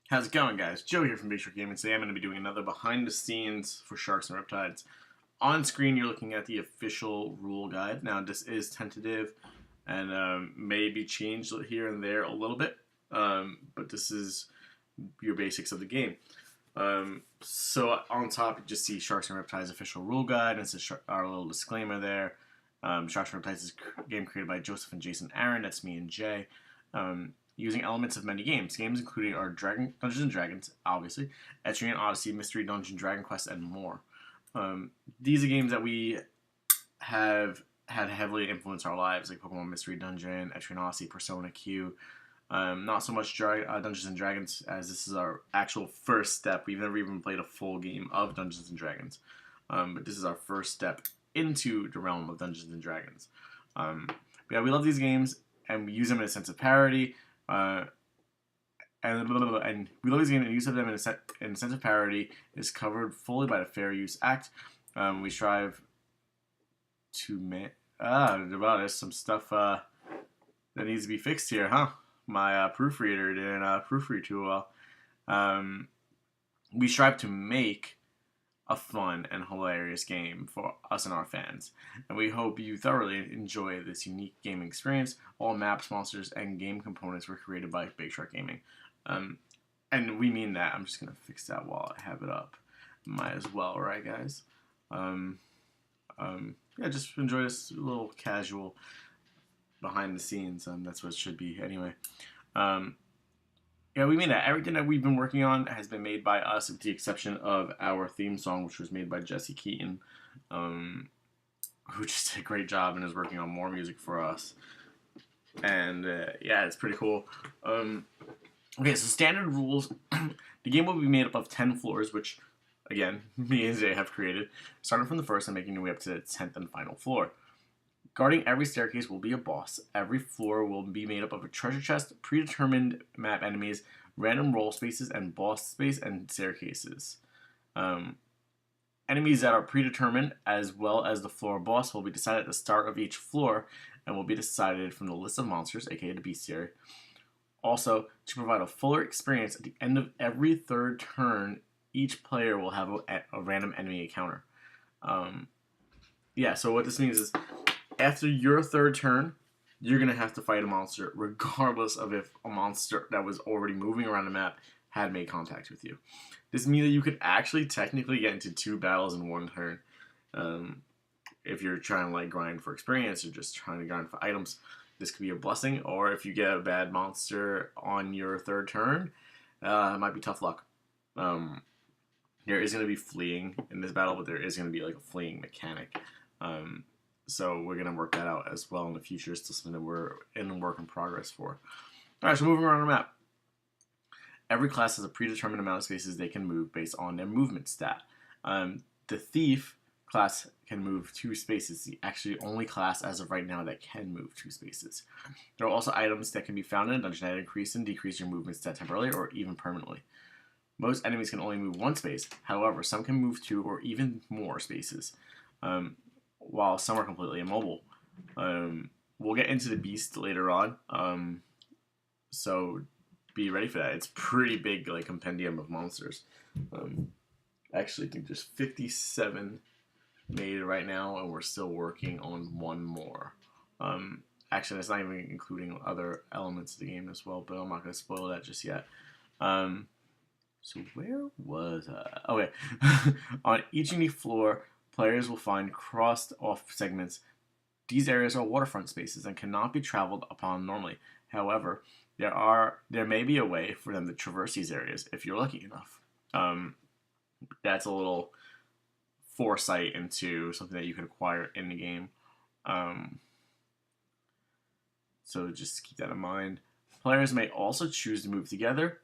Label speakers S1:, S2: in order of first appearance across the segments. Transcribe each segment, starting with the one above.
S1: How's it going, guys? Joe here from Big Shark Gaming. Today I'm going to be doing another behind the scenes for Sharks N Riptides. On screen, you're looking at the official rule guide. Now, this is tentative and may be changed here and there a little bit, but this is your basics of the game. So on top, you just see Sharks N Riptides official rule guide, and it's our little disclaimer there. Sharks N Riptides is a game created by Joseph and Jason Aaron. That's me and Jay. Using elements of many games. Games including our Dungeons and Dragons, obviously, Etrian Odyssey, Mystery Dungeon, Dragon Quest, and more. These are games that we have had heavily influenced our lives, like Pokemon Mystery Dungeon, Etrian Odyssey, Persona Q. Not so much Dungeons and Dragons, as this is our actual first step. We've never even played a full game of Dungeons and Dragons, but this is our first step into the realm of Dungeons and Dragons. But yeah, we love these games, and we use them in a sense of parody. And we love these games and use of them in a sense of parody is covered fully by the Fair Use Act. We strive to there's some stuff that needs to be fixed here, huh? My proofreader didn't proofread too well. We strive to make a fun and hilarious game for us and our fans, and we hope you thoroughly enjoy this unique gaming experience. All maps, monsters, and game components were created by Big Shark Gaming, and we mean that. I'm just gonna fix that while I have it up. Might as well, right, guys? Yeah, just enjoy this little casual behind the scenes. That's what it should be, anyway. Yeah, we mean that. Everything that we've been working on has been made by us, with the exception of our theme song, which was made by Jesse Keaton, who just did a great job and is working on more music for us. And yeah, it's pretty cool. Okay, so standard rules. The game will be made up of 10 floors, which, again, me and Zay have created, starting from the first and making your way up to the 10th and final floor. Guarding every staircase will be a boss. Every floor will be made up of a treasure chest, predetermined map enemies, random roll spaces, and boss space and staircases. Enemies that are predetermined, as well as the floor boss, will be decided at the start of each floor and will be decided from the list of monsters, aka the bestiary. Also, to provide a fuller experience, at the end of every third turn, each player will have a random enemy encounter. Yeah, so what this means is, after your third turn, you're going to have to fight a monster, regardless of if a monster that was already moving around the map had made contact with you. This means that you could actually technically get into 2 battles in 1 turn. If you're trying to like grind for experience or just trying to grind for items, this could be a blessing. Or if you get a bad monster on your third turn, it might be tough luck. There is going to be fleeing in this battle, but there is going to be like a fleeing mechanic. So we're going to work that out as well in the future. It's still something that we're in work in progress for. Alright, so moving around the map. Every class has a predetermined amount of spaces they can move based on their movement stat. The Thief class can move 2 spaces. The actually only class as of right now that can move 2 spaces. There are also items that can be found in a dungeon that increase and decrease your movement stat temporarily or even permanently. Most enemies can only move 1 space. However, some can move 2 or even more spaces. While some are completely immobile. We'll get into the beast later on, so be ready for that. It's pretty big, like, compendium of monsters. Actually, I think there's 57 made right now, and we're still working on 1 more. Actually, that's not even including other elements of the game as well, but I'm not going to spoil that just yet. So where was I? Okay. On each unique floor, players will find crossed-off segments. These areas are waterfront spaces and cannot be traveled upon normally. However, there may be a way for them to traverse these areas if you're lucky enough. That's a little foresight into something that you can acquire in the game. So just keep that in mind. Players may also choose to move together,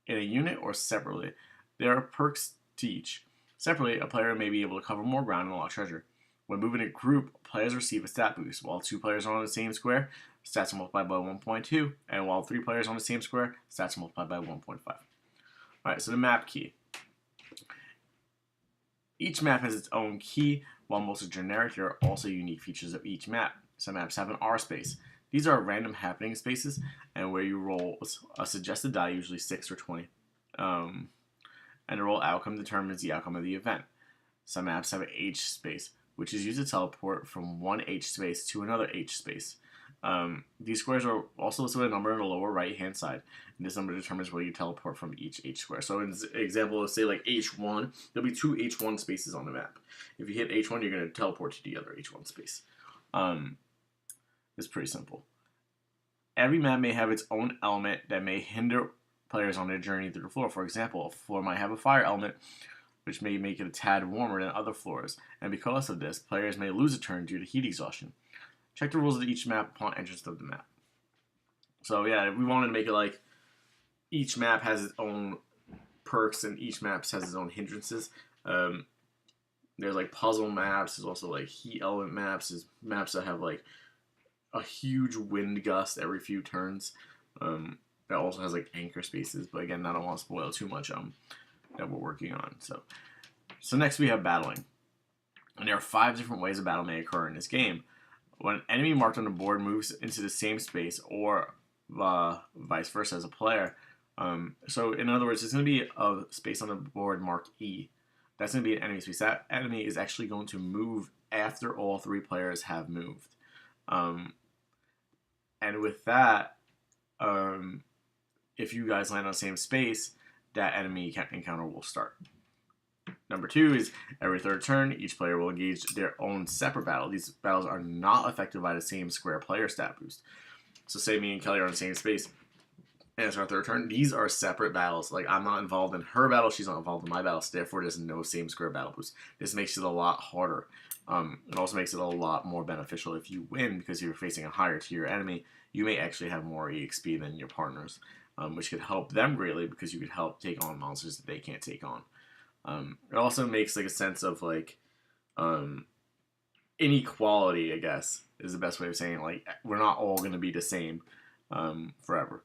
S1: in a unit, or separately. There are perks to each. Separately, a player may be able to cover more ground and unlock treasure. When moving in a group, players receive a stat boost. While 2 players are on the same square, stats are multiplied by 1.2, and while 3 players are on the same square, stats are multiplied by 1.5. Alright, so the map key. Each map has its own key. While most are generic, there are also unique features of each map. Some maps have an R space. These are random happening spaces, and where you roll a suggested die, usually 6 or 20. And the roll outcome determines the outcome of the event. Some maps have an H space, which is used to teleport from one H space to another H space. These squares are also listed with a number on the lower right hand side, and this number determines where you teleport from each H square. So in an example of say like H1, there'll be two H1 spaces on the map. If you hit H1, you're going to teleport to the other H1 space. It's pretty simple. Every map may have its own element that may hinder players on their journey through the floor. For example, a floor might have a fire element, which may make it a tad warmer than other floors, and because of this, players may lose a turn due to heat exhaustion. Check the rules of each map upon entrance of the map. So yeah, we wanted to make it like each map has its own perks and each map has its own hindrances. There's like puzzle maps, there's also like heat element maps, there's maps that have like a huge wind gust every few turns. That also has like anchor spaces, but again, I don't want to spoil too much that we're working on. So next we have battling. And there are 5 different ways a battle may occur in this game. When an enemy marked on the board moves into the same space, or vice versa as a player. So in other words, there's going to be a space on the board marked E. That's going to be an enemy space. That enemy is actually going to move after all 3 players have moved. And with that, if you guys land on the same space, that enemy encounter will start. Number 2 is every third turn, each player will engage their own separate battle. These battles are not affected by the same square player stat boost. So say me and Kelly are on the same space, and it's our third turn. These are separate battles. Like, I'm not involved in her battle, she's not involved in my battle, so therefore there's no same square battle boost. This makes it a lot harder. It also makes it a lot more beneficial if you win, because you're facing a higher tier enemy. You may actually have more EXP than your partners, which could help them greatly because you could help take on monsters that they can't take on. It also makes like a sense of like inequality, I guess, is the best way of saying it. Like, we're not all going to be the same forever.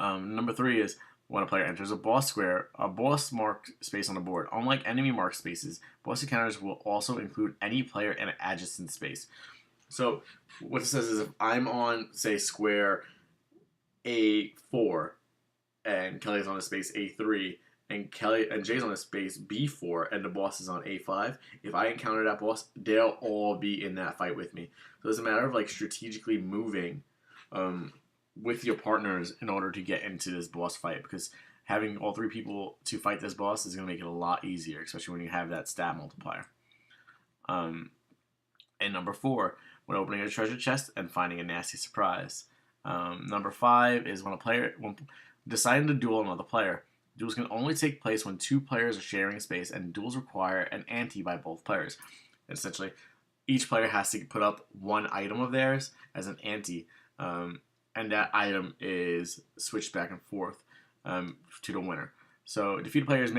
S1: Number 3 is when a player enters a boss square, a boss marked space on the board. Unlike enemy marked spaces, boss encounters will also include any player in an adjacent space. So what it says is if I'm on, say, square A4 and Kelly's on a space A3, and Jay's on a space B4, and the boss is on A5, if I encounter that boss, they'll all be in that fight with me. So it's a matter of like strategically moving with your partners in order to get into this boss fight, because having all 3 people to fight this boss is going to make it a lot easier, especially when you have that stat multiplier. And number 4, when opening a treasure chest and finding a nasty surprise. Number 5 is when deciding to duel another player. Duels can only take place when 2 players are sharing space, and duels require an ante by both players. Essentially, each player has to put up one item of theirs as an ante, and that item is switched back and forth to the winner. So defeated players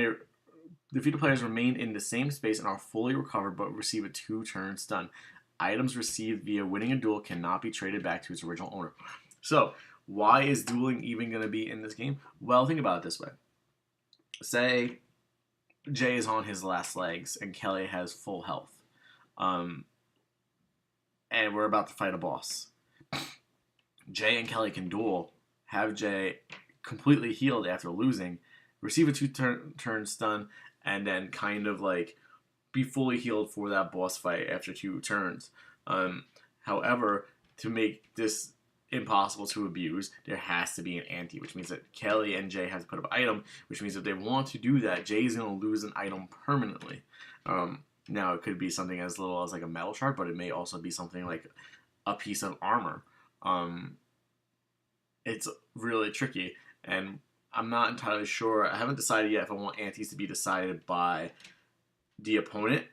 S1: remain in the same space and are fully recovered, but receive a 2-turn stun. Items received via winning a duel cannot be traded back to its original owner. So why is dueling even going to be in this game? Well, think about it this way. Say Jay is on his last legs and Kelly has full health. And we're about to fight a boss. Jay and Kelly can duel, have Jay completely healed after losing, receive a 2-turn stun, and then kind of like be fully healed for that boss fight after 2 turns. However, to make this impossible to abuse, there has to be an ante, which means that Kelly and Jay have to put up an item, which means if they want to do that, Jay's going to lose an item permanently. Now, it could be something as little as like a metal shard, but it may also be something like a piece of armor. It's really tricky, and I'm not entirely sure. I haven't decided yet if I want antes to be decided by the opponent,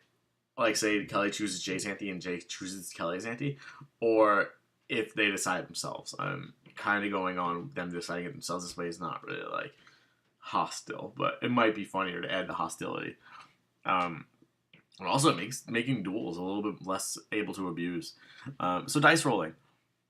S1: like say Kelly chooses Jay's ante and Jay chooses Kelly's ante, or if they decide themselves. Kind of going on them deciding it themselves this way is not really like hostile, but it might be funnier to add the hostility. It also makes making duels a little bit less able to abuse. So dice rolling.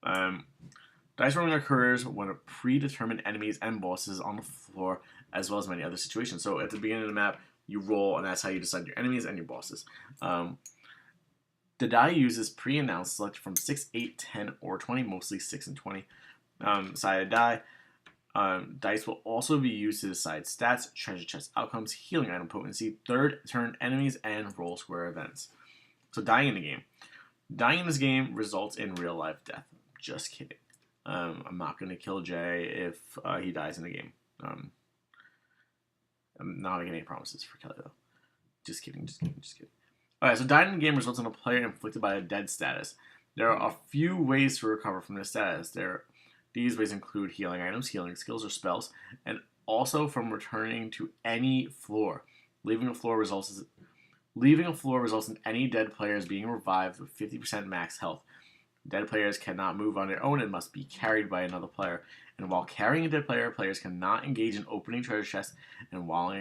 S1: Dice rolling occurs when a predetermined enemies and bosses on the floor, as well as many other situations. So at the beginning of the map, you roll, and that's how you decide your enemies and your bosses. The die uses pre-announced, selected from 6, 8, 10, or 20, mostly 6 and 20 sided die. Dice will also be used to decide stats, treasure chest outcomes, healing item potency, third turn enemies, and roll square events. So dying in the game. Dying in this game results in real life death. Just kidding. I'm not going to kill Jay if he dies in the game. I'm not making any promises for Kelly though. Just kidding, just kidding, just kidding. Alright, so dying in the game results in a player inflicted by a dead status. There are a few ways to recover from this status. These ways include healing items, healing skills, or spells, and also from returning to any floor. Leaving a floor results in any dead players being revived with 50% max health. Dead players cannot move on their own and must be carried by another player. And while carrying a dead player, players cannot engage in opening treasure chests. And while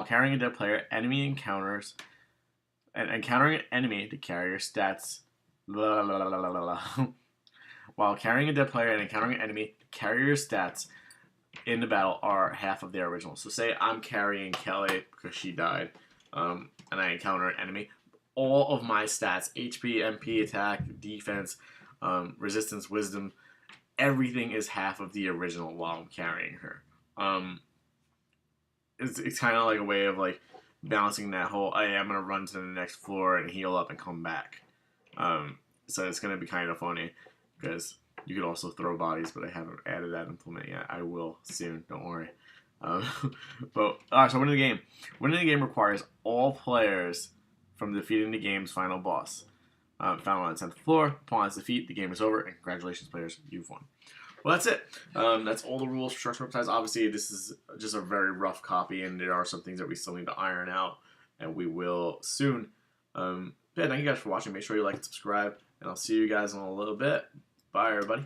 S1: carrying a dead player, encountering an enemy to carry your stats. While carrying a dead player and encountering an enemy, carry your stats in the battle are half of their original. So say I'm carrying Kelly because she died, and I encounter an enemy. All of my stats, HP, MP, attack, defense, resistance, wisdom, everything is half of the original while I'm carrying her. It's kind of like a way of like balancing that whole, hey, I'm going to run to the next floor and heal up and come back. So it's going to be kind of funny. Because you could also throw bodies, but I haven't added that implement yet. I will soon, don't worry. So winning the game. Winning the game requires all players from defeating the game's final boss. Found on the 10th floor. Upon its defeat, the game is over, and congratulations, players, you've won. Well, that's it. That's all the rules for Sharks N Riptides. Obviously, this is just a very rough copy, and there are some things that we still need to iron out, and we will soon. Yeah, thank you guys for watching. Make sure you like and subscribe, and I'll see you guys in a little bit. Bye, everybody.